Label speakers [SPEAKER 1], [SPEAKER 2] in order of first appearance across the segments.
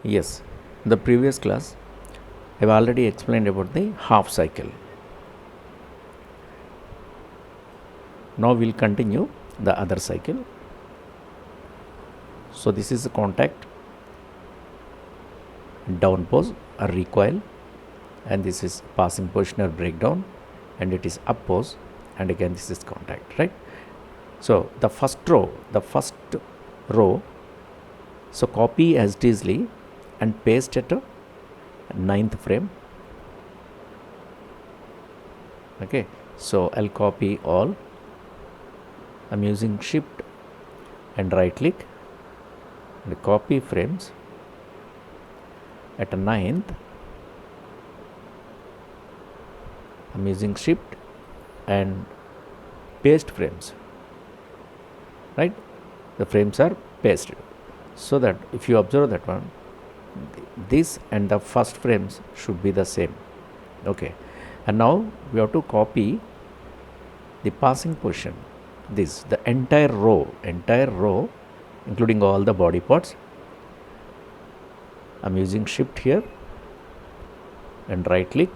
[SPEAKER 1] Yes, in the previous class I have already explained about the half cycle. Now we'll continue the other cycle. So this is the contact, down pose or recoil, and this is passing position or breakdown, and it is up pose, and again this is contact, right? So the first row, so copy as it is and paste at a 9th frame. Okay, so I'll copy all. I'm using shift and right click and copy frames at a 9th. I'm using shift and paste frames, right? The frames are pasted, so that if you observe that one, this and the first frames should be the same. Okay, and now we have to copy the passing position, this the entire row including all the body parts. I'm using shift here and right click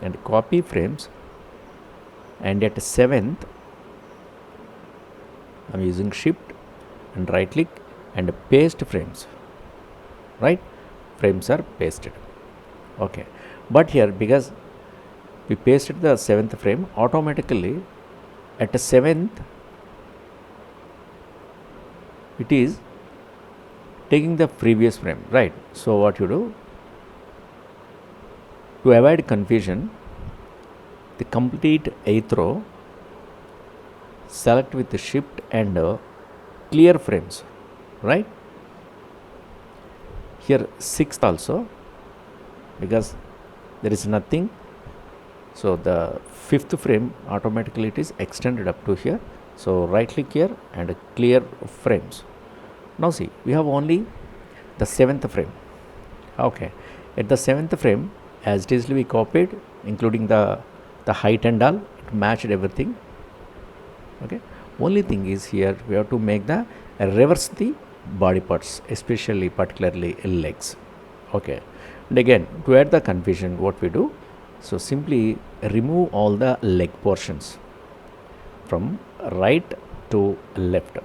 [SPEAKER 1] and copy frames, and at 7th I'm using shift and right click and paste frames, right? Frames are pasted. Okay, but here because we pasted the 7th frame, automatically at the 7th it is taking the previous frame, right? So what you do, to avoid confusion, the complete 8th row, select with the shift and clear frames, right? Here 6th also, because there is nothing, so the 5th frame automatically it is extended up to here. So right click here and clear frames. Now see, we have only the 7th frame. Okay, at the 7th frame as it is we copied, including the height and all, it matched everything. Okay, only thing is here we have to make the reverse the body parts, especially particularly legs. Okay, and again to add the confusion, what we do, so simply remove all the leg portions from right to left.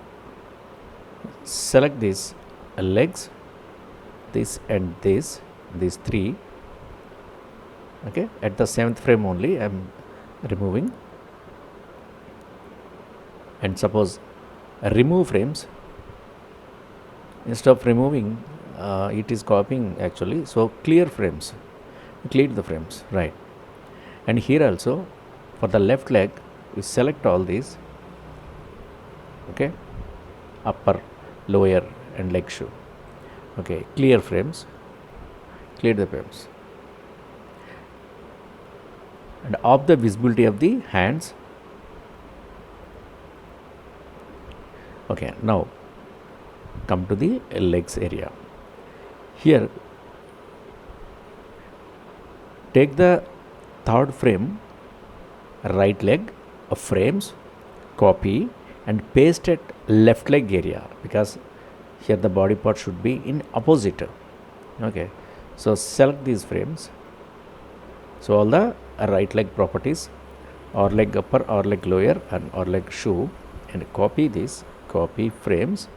[SPEAKER 1] Select these legs, this and this, these three. Okay, at the 7th frame only I am removing, and suppose remove frames, instead of removing it is copying actually, so clear frames, clear the frames, right? And here also for the left leg we select all these, okay, upper, lower and leg shoe. Okay, clear frames, clear the frames, and off the visibility of the hands. Okay, now come to the legs area. Here take the 3rd frame, right leg of frames, copy and paste at left leg area, because here the body part should be in opposite. Okay, so select these frames, so all the right leg properties, or leg upper or leg lower and or leg shoe, and copy this, copy frames,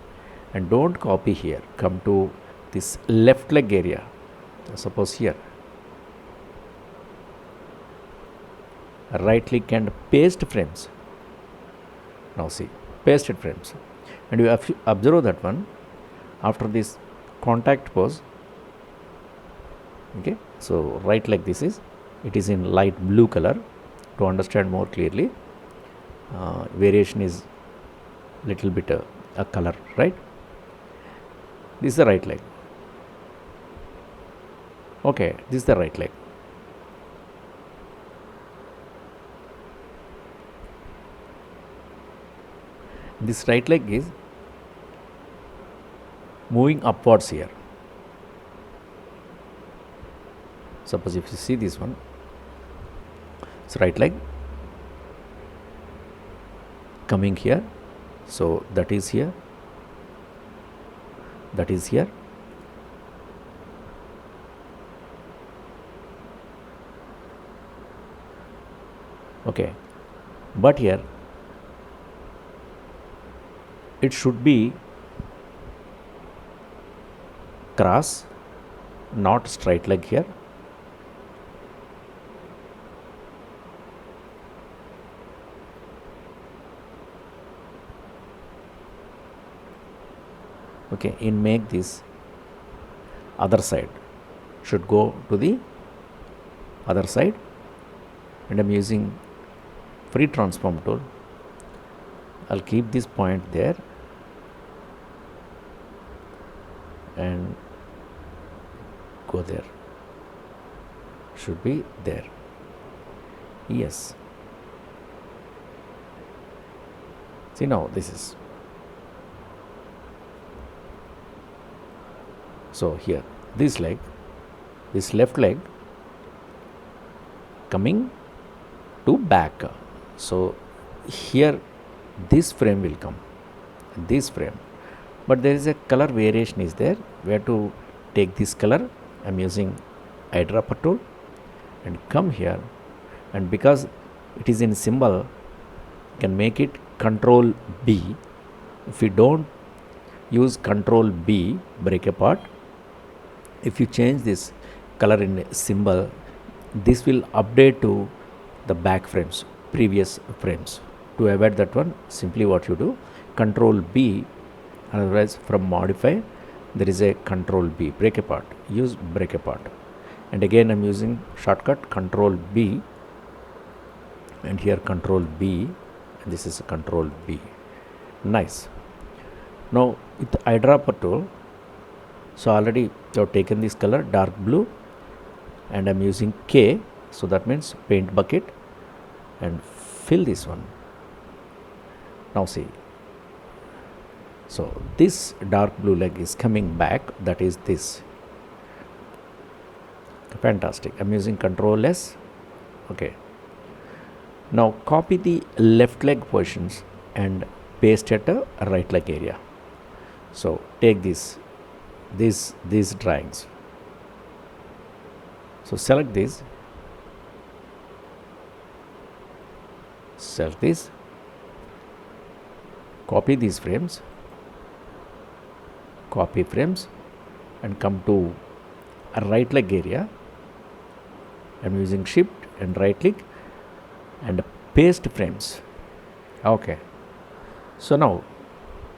[SPEAKER 1] and don't copy here, come to this left leg area, suppose here, right click and paste frames. Now see, pasted frames, and you have to observe that one after this contact pose. Okay, so right leg, this is, it is in light blue color to understand more clearly. Variation is little bit a color, right? This is the right leg. Okay, this is the right leg. This right leg is moving upwards here. Suppose if you see this one, it's right leg coming here, so that is here, that is here, Okay, but here it should be cross, not straight leg here. Okay, in make this other side should go to the other side, and I'm using free transform tool. I'll keep this point there and go there, should be there. Yes, see now this is, so here this leg, this left leg coming to back, so here this frame will come, this frame, but there is a color variation is there. We have to take this color. I'm using eyedropper tool and come here, and because it is in symbol, you can make it Control B. If you don't use Control B, break apart, if you change this color in symbol, this will update to the back frames, previous frames. To avoid that one, simply what you do, Control B, otherwise from modify there is a Control B, break apart, use break apart, and again I'm using shortcut Control B, and here Control B, and this is a Control B. Nice. Now with the eyedropper tool, so already you have taken this color dark blue, and I'm using K, so that means paint bucket, and fill this one. Now see, so this dark blue leg is coming back, that is this. Fantastic. I'm using Control S. Okay, now copy the left leg positions and paste at a right leg area. So take these drawings, so select this, select this, copy these frames, copy frames, and come to a right leg area. I'm using shift and right click and paste frames. Okay, so now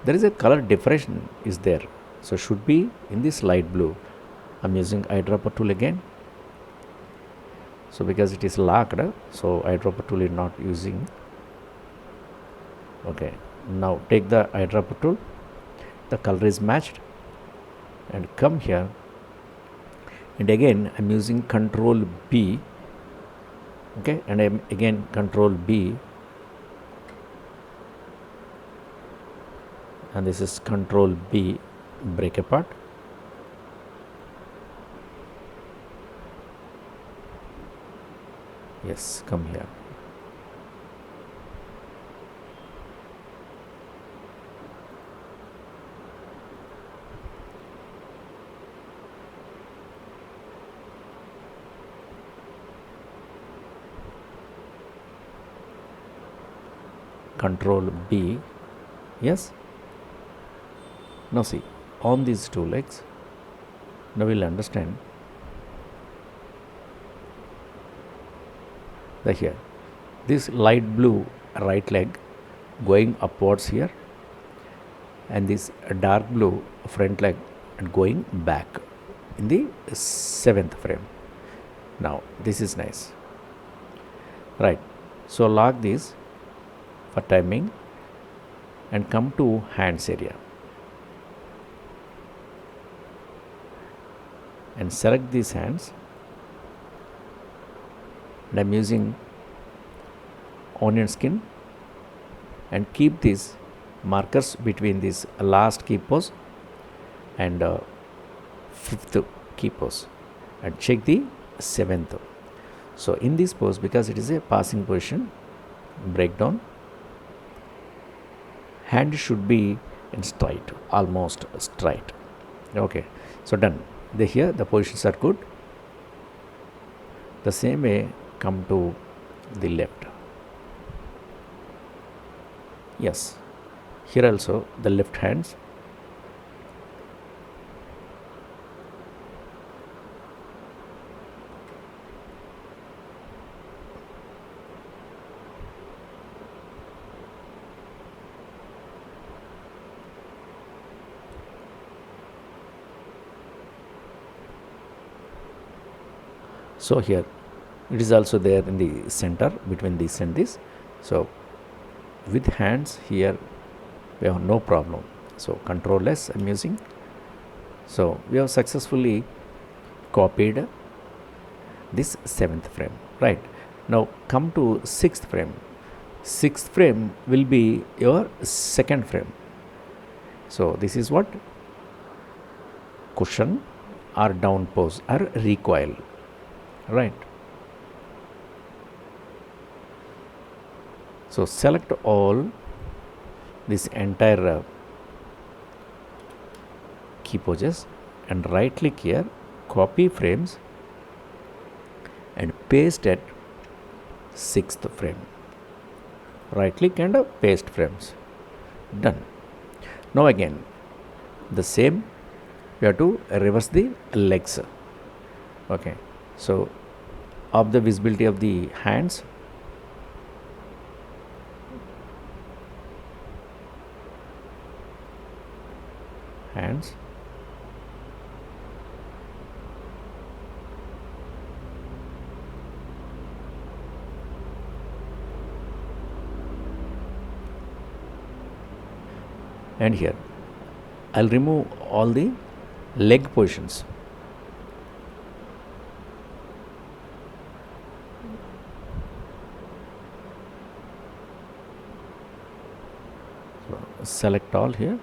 [SPEAKER 1] there is a color difference is there, so should be in this light blue. I'm using eyedropper tool again, so because it is locked, so eyedropper tool is not using. Okay, now take the eyedropper tool, the color is matched, and come here, and again I'm using Control B. Okay, and I'm again Control B, and this is Control B, break apart. Yes, come here. Control B. Yes. Now see, on these two legs, now we'll understand that here this light blue right leg going upwards here, and this dark blue front leg going back in the 7th frame. Now this is nice, right? So lock this for timing and come to hands area and select these hands, and I'm using onion skin, and keep these markers between this last key pose and 5th key pose, and check the 7th. So in this pose, because it is a passing position, breakdown, hand should be in straight, almost straight. Okay, so done. Here the positions are good. The same way come to the left. Yes, here also the left hands. So here it is also there in the center between this and this. So with hands here we have no problem. So Control S I'm using. So we have successfully copied this 7th frame, right? Now come to 6th frame. 6th frame will be your 2nd frame. So this is what? Cushion or down pose or recoil, right? So select all this entire key poses and right click here, copy frames and paste at 6th frame. Right click and paste frames. Done. Now again the same, we have to reverse the legs. Okay, so of the visibility of the hands, and here I'll remove all the leg positions. So select all here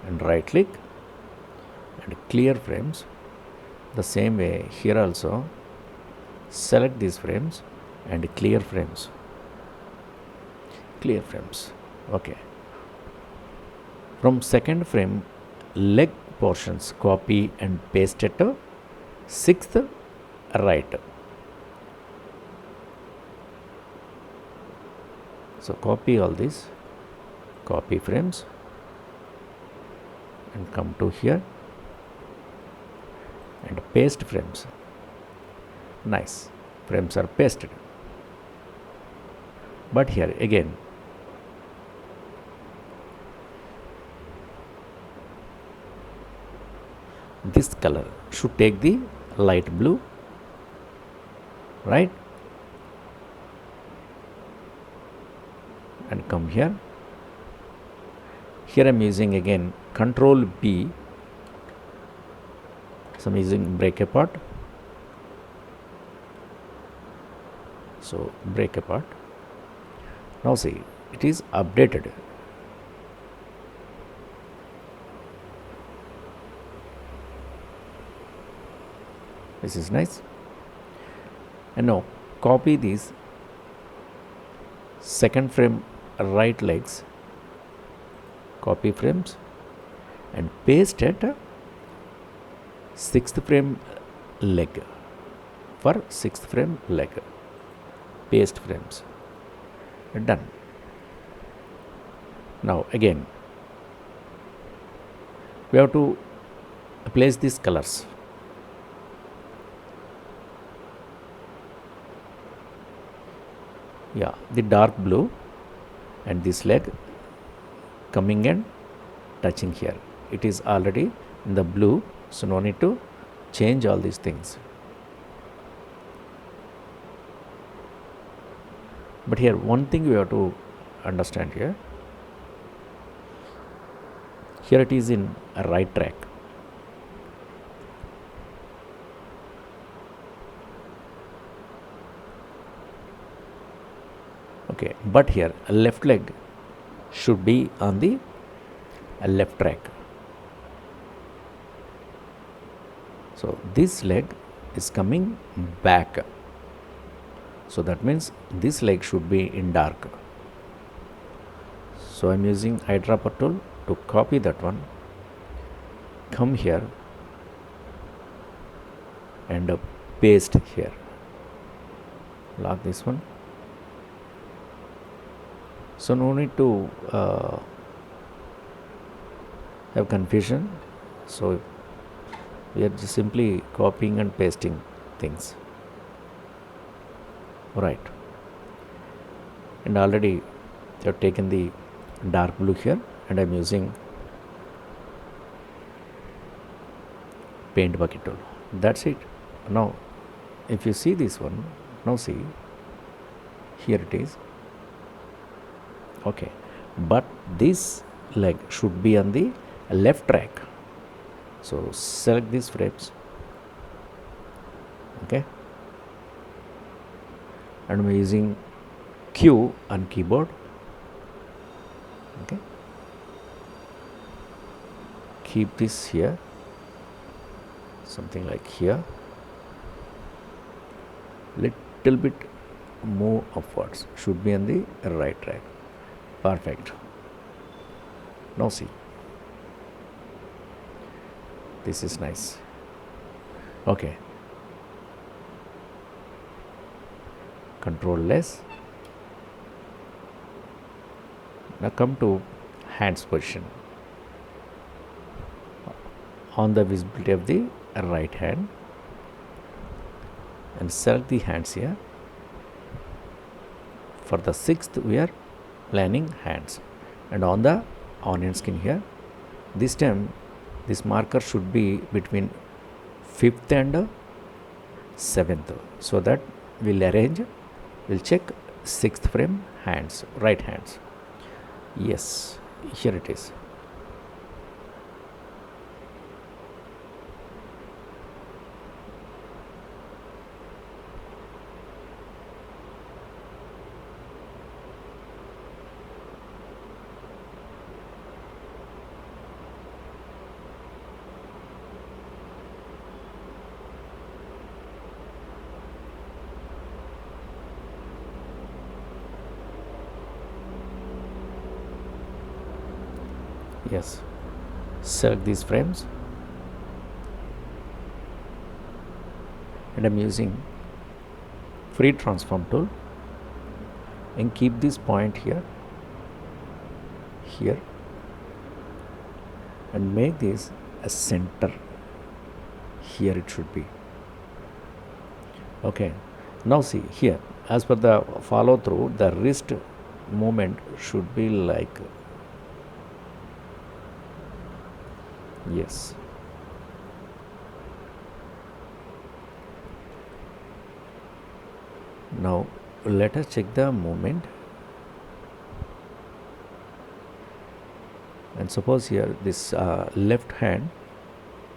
[SPEAKER 1] and right click and clear frames. The same way here also select these frames and clear frames. Okay, from 2nd frame leg portions copy and paste it to 6th right. So copy all these, copy frames and come to here and paste frames. Nice, frames are pasted. But here again this color should take the light blue, right? And come here. Here I'm using again Control B. So I'm using break apart. So break apart. Now see, it is updated. This is nice. And now copy these 2nd frame right legs, copy frames and paste at 6th frame leg. For 6th frame leg, paste frames. Done. Now again we have to place these colors. Yeah, the dark blue and this leg coming and touching here. It is already in the blue, so no need to change all these things. But here one thing we have to understand here. Here it is in a right track. Okay, but here a left leg should be on the left track. So this leg is coming back. So that means this leg should be in dark. So I'm using eyedropper tool to copy that one. Come here and paste here. Lock this one. So no need to have confusion. So we are just simply copying and pasting things, right? And already you have taken the dark blue here, and I'm using paint bucket tool. That's it. Now if you see this one, now see, here it is. Okay, but this leg should be on the left track. So select these frames. Okay, and I'm using Q on keyboard. Okay, keep this here, something like here, little bit move upwards, should be on the right track. Perfect. Now see, this is nice. Okay, control less. Now come to hands position. On the visibility of the right hand, and select the hands here. For the sixth we are planning hands, and on the onion skin here, this time this marker should be between 5th and 7th, so that we'll check 6th frame hands, right hands. Yes, here it is. Yes, select these frames, and I'm using free transform tool, and keep this point here, and make this a center. Here it should be. Okay, now see here, as per the follow through, the wrist movement should be like, yes, now let us check the movement. And suppose here this left hand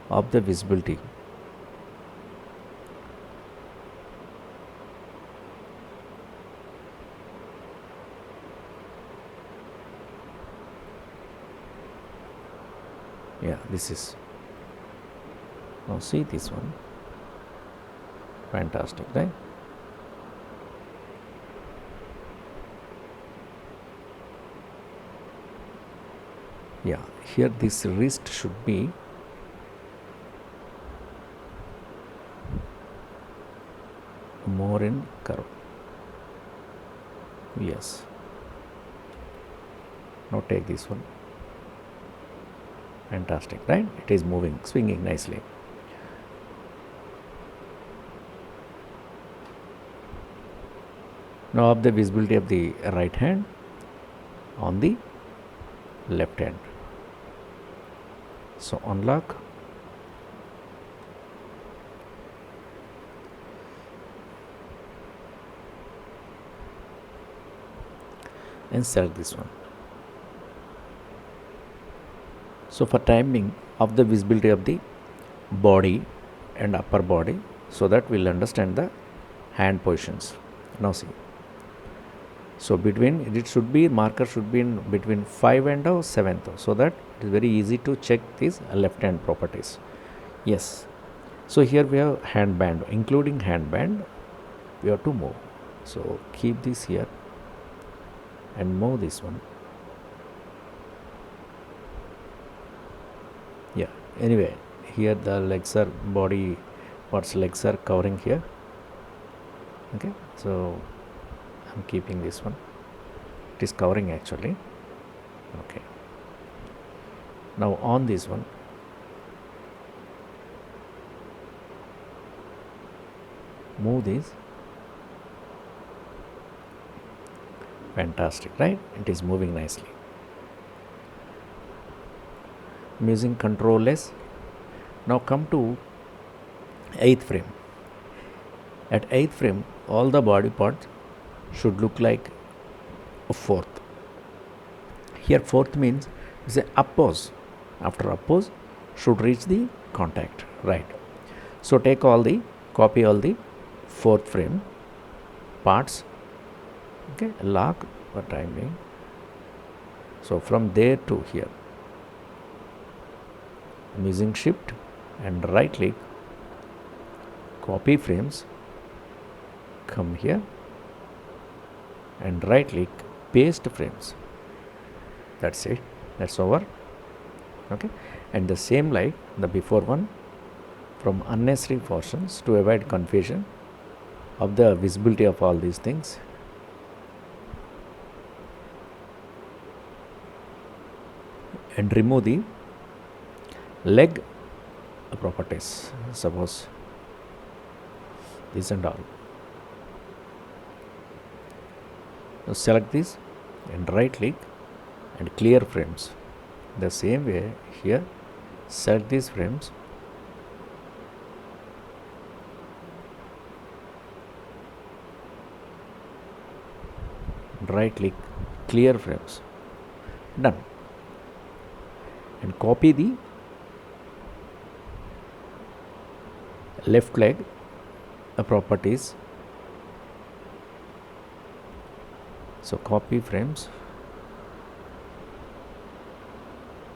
[SPEAKER 1] of the visibility, yeah, this is, now see this one, fantastic, right? Yeah, here this wrist should be more in curve. Yes, now take this one. Fantastic, right? It is moving, swinging nicely. Now of the visibility of the right hand on the left hand. So unlock, and select this one. So for timing of the visibility of the body and upper body, so that we'll understand the hand positions. Now see, so between, it should be, marker should be in between 5 and 7th, so that it is very easy to check these left hand properties. Yes, so here we have hand band, including hand band we have to move. So keep this here and move this one. Yeah, anyway, here the legs are, body parts legs are covering here. Okay, so I'm keeping this one. it is covering actually. Okay, now on this one, move this. Fantastic, right? It is moving nicely. I'm using Control S. Now come to 8th frame. At 8th frame, all the body parts should look like a 4th. Here 4th means it's a oppose. After oppose should reach the contact, right? So take all the, copy all the 4th frame parts. Okay, lock for time being. So from there to here, I'm using shift and right click, copy frames, come here and right click, paste frames. That's it, that's over. Okay, and the same like the before one, from unnecessary portions to avoid confusion of the visibility of all these things. And remove the leg properties, suppose this and all. Now select this and right click and clear frames. The same way here, select these frames, right click, clear frames, done. And copy the left leg properties. So copy frames,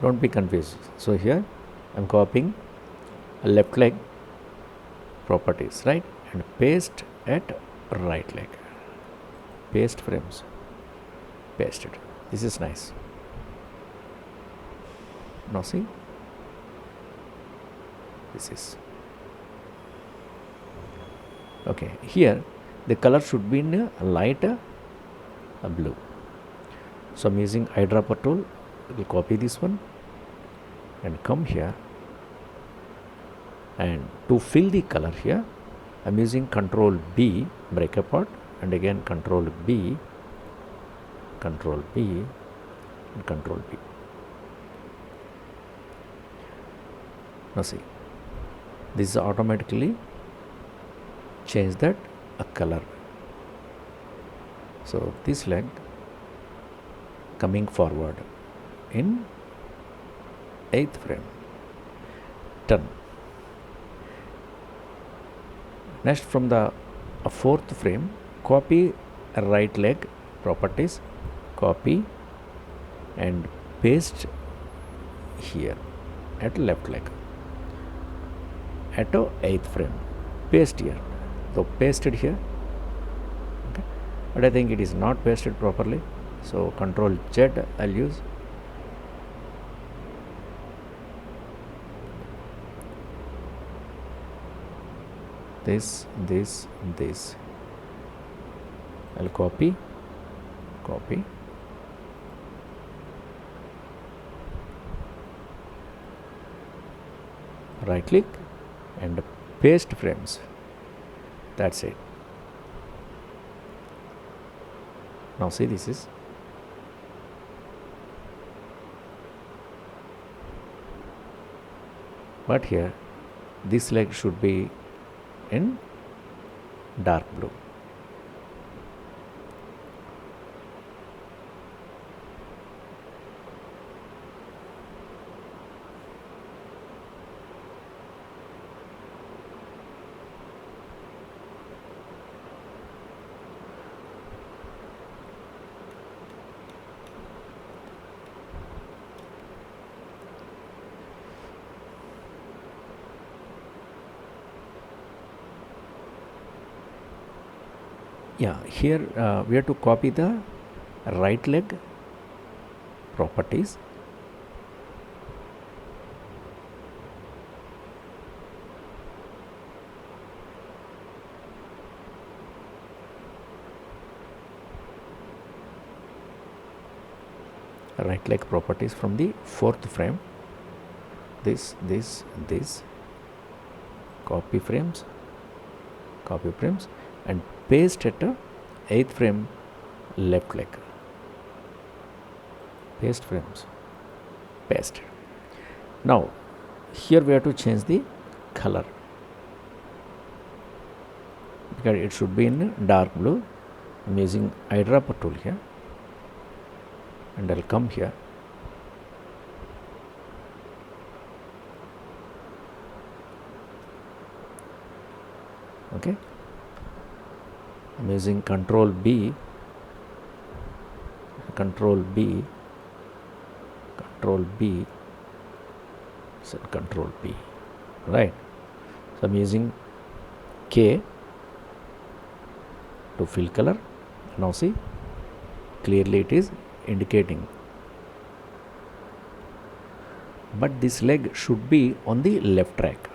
[SPEAKER 1] don't be confused. So here I'm copying left leg properties, right, and paste at right leg, paste frames, paste it. This is nice. Now see, this is okay. Here the color should be in a light blue. So I'm using eyedropper tool. We'll copy this one and come here, and to fill the color here I'm using Control B, break apart, and again Control B, Control B, and Control B. Now see, this is automatically change that a color. So this leg coming forward in 8th frame, done. Next from the 4th frame, copy right leg properties, copy and paste here at left leg at 8th frame, paste here. So paste it here, okay, but I think it is not pasted properly, so Control Z I'll use. This, I'll copy, right click and paste frames. That's it. Now see, this is but here this leg should be in dark blue. Yeah, here we have to copy the right leg properties. right click properties from the 4th frame, this, copy frames, and paste at 8th frame, left click, paste frames, paste. Now here we have to change the color, because it should be in dark blue. I'm using eyedropper tool here, and I'll come here, okay. I'm using control B, right. So I'm using K to fill color. Now see, clearly it is indicating, but this leg should be on the left track.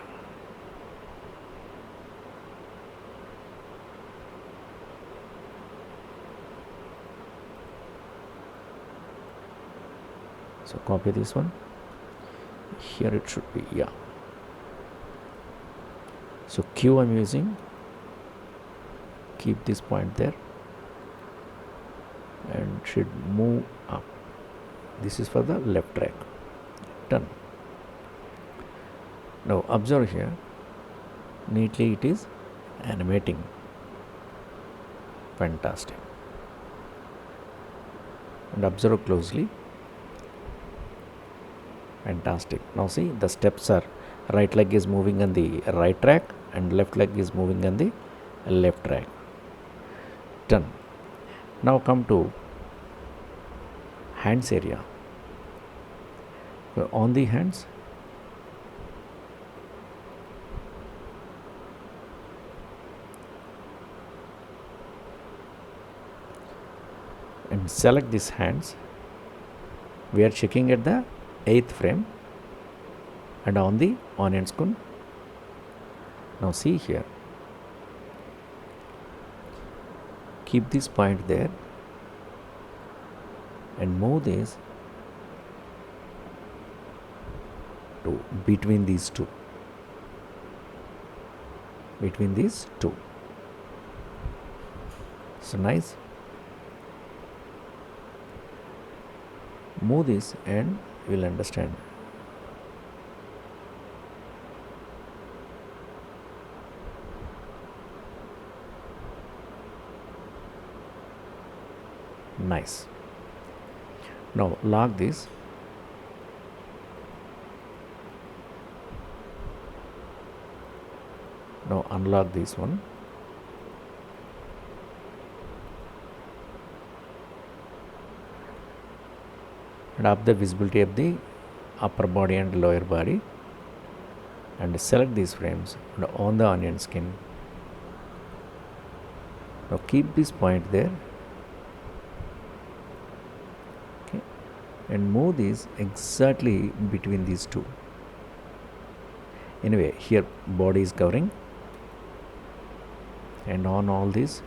[SPEAKER 1] So copy this one, here it should be, yeah. So Q I'm using, keep this point there, and should move up. This is for the left track. Done. Now observe here, neatly it is animating. Fantastic. And observe closely. Fantastic. Now see, the steps are, right leg is moving on the right track and left leg is moving on the left track. Done. Now come to hands area. So on the hands, and select these hands. We are checking at the 8th frame and on the onion skin. Now see here, keep this point there and move this to between these two. So nice. Move this and you will understand. Nice. Now lock this. Now unlock this one. And up the visibility of the upper body and lower body, and select these frames and on the onion skin. Now keep this point there, okay, and move this exactly between these two. Anyway, here body is covering, and on all these.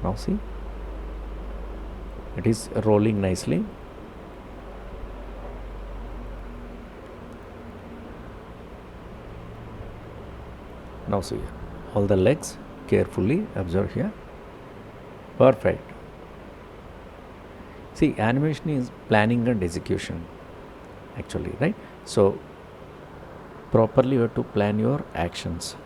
[SPEAKER 1] Now see, it is rolling nicely. Now see, all the legs carefully observe here. Perfect. See, animation is planning and execution actually, right? So properly you have to plan your actions.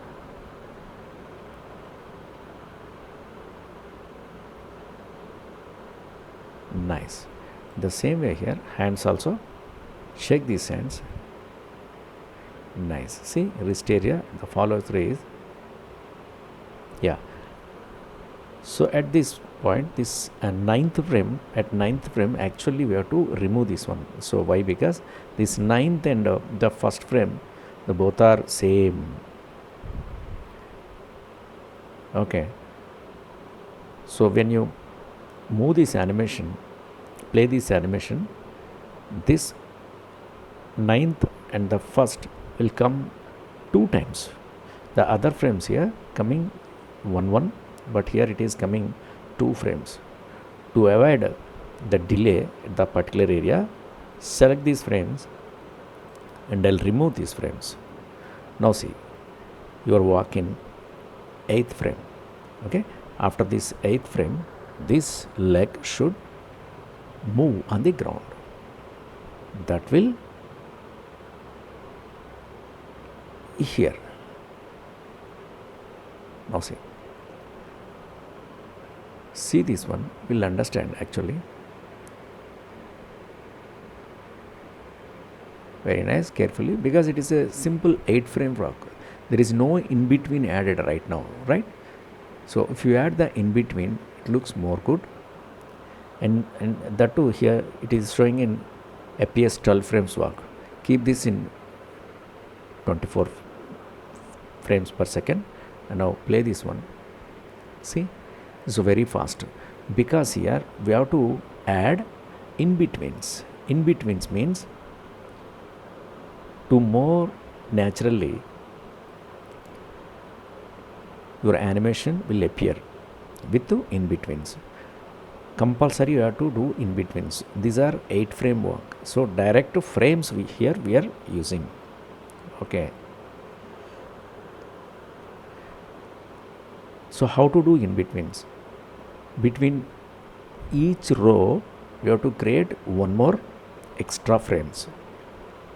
[SPEAKER 1] Nice. The same way here, hands also, check these hands. Nice. See, wrist area, the follow through is, yeah. So at this point, this ninth frame, actually we have to remove this one. So why? Because this ninth and the first frame, the both are same. Okay. So when you move this animation, play this animation, this ninth and the first will come 2 times. The other frames here coming 1 but here it is coming 2 frames. To avoid the delay at the particular area, select these frames and I'll remove these frames. Now see, you are walking 8th frame. Okay, after this 8th frame, this leg should move on the ground. That will here. Now see this one, will understand actually. Very nice, carefully, because it is a simple 8 frame walk. There is no in between added right now, right? So if you add the in between, it looks more good. And that too, here it is showing in FPS 12 frames walk. Keep this in 24 frames per second, and now play this one. See, so very fast, because here we have to add in betweens. In betweens means to more naturally your animation will appear with the in betweens. Compulsory you have to do in betweens. These are 8 frame work, so direct frames we are using. Okay, so how to do in betweens? Between each row you have to create one more extra frames.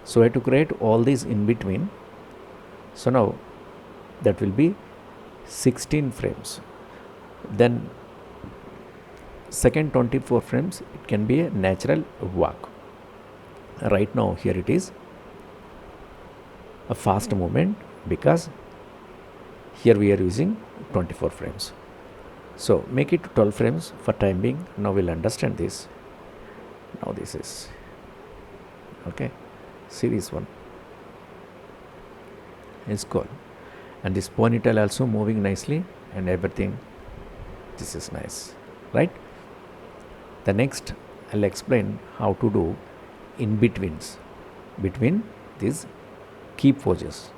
[SPEAKER 1] So I have to create all these in between. So now that will be 16 frames. Then second 24 frames, it can be a natural walk. Right now here it is a fast movement, because here we are using 24 frames. So make it 12 frames for time being. Now we'll understand this. Now this is okay. See this one is cool, and this ponytail also moving nicely and everything. This is nice, right? The next I'll explain how to do in betweens between these key poses.